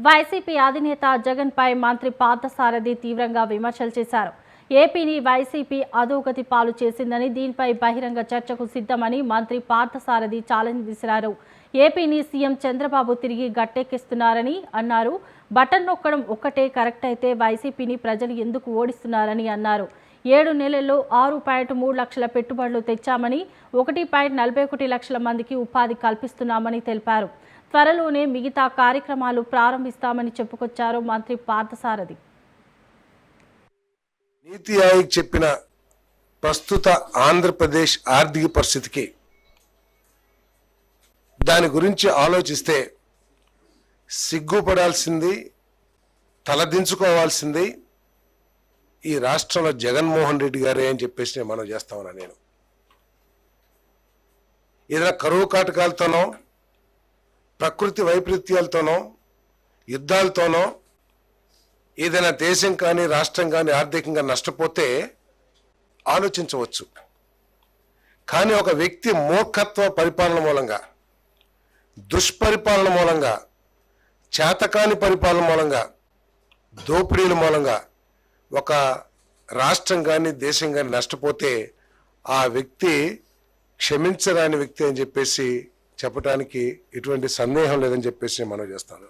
YCP అధినేత జగన్పై మంత్రి పార్థసారథి తీవ్రంగా విమర్శలు చేశారు. ఏపీని వైసీపీ అధోగతి పాలు చేసిందని, దీనిపై బహిరంగ చర్చకు సిద్ధమని మంత్రి పార్థసారథి ఛాలెంజ్ విసిరారు. ఏపీని సీఎం చంద్రబాబు తిరిగి గట్టెక్కిస్తున్నారని అన్నారు. బటన్ నొక్కడం ఒక్కటే కరెక్ట్ అయితే వైసీపీని ప్రజలు ఎందుకు ఓడిస్తున్నారని అన్నారు. 7 నెలల్లో 6.3 లక్షల పెట్టుబడులు తెచ్చామని, 1.41 లక్షల మందికి ఉపాధి కల్పిస్తున్నామని తెలిపారు. త్వరలోనే మిగతా కార్యక్రమాలు ప్రారంభిస్తామని చెప్పుకొచ్చారు మంత్రి పార్థసారథి. నీతి ఆయోగ్ చెప్పిన ప్రస్తుత ఆంధ్రప్రదేశ్ ఆర్థిక పరిస్థితికి దాని గురించి ఆలోచిస్తే సిగ్గుపడాల్సింది, తలదించుకోవాల్సింది ఈ రాష్ట్రంలో జగన్మోహన్ రెడ్డి గారే అని చెప్పేసి మనం చేస్తామన్నా. నేను ఏదైనా కరువు కాటకాలతోనో, ప్రకృతి వైపరీత్యాలతోనో, యుద్ధాలతోనో ఏదైనా దేశం కానీ రాష్ట్రం కానీ ఆర్థికంగా నష్టపోతే ఆలోచించవచ్చు. కానీ ఒక వ్యక్తి మూర్ఖత్వ పరిపాలన మూలంగా, దుష్పరిపాలన మూలంగా, చేతకాని పరిపాలన మూలంగా, దోపిడీల మూలంగా ఒక రాష్ట్రం కానీ దేశం కానీ నష్టపోతే ఆ వ్యక్తి క్షమించరాని వ్యక్తి అని చెప్పేసి చెప్పడానికి ఎటువంటి సందేహం లేదని చెప్పేసి మనం చేస్తాను.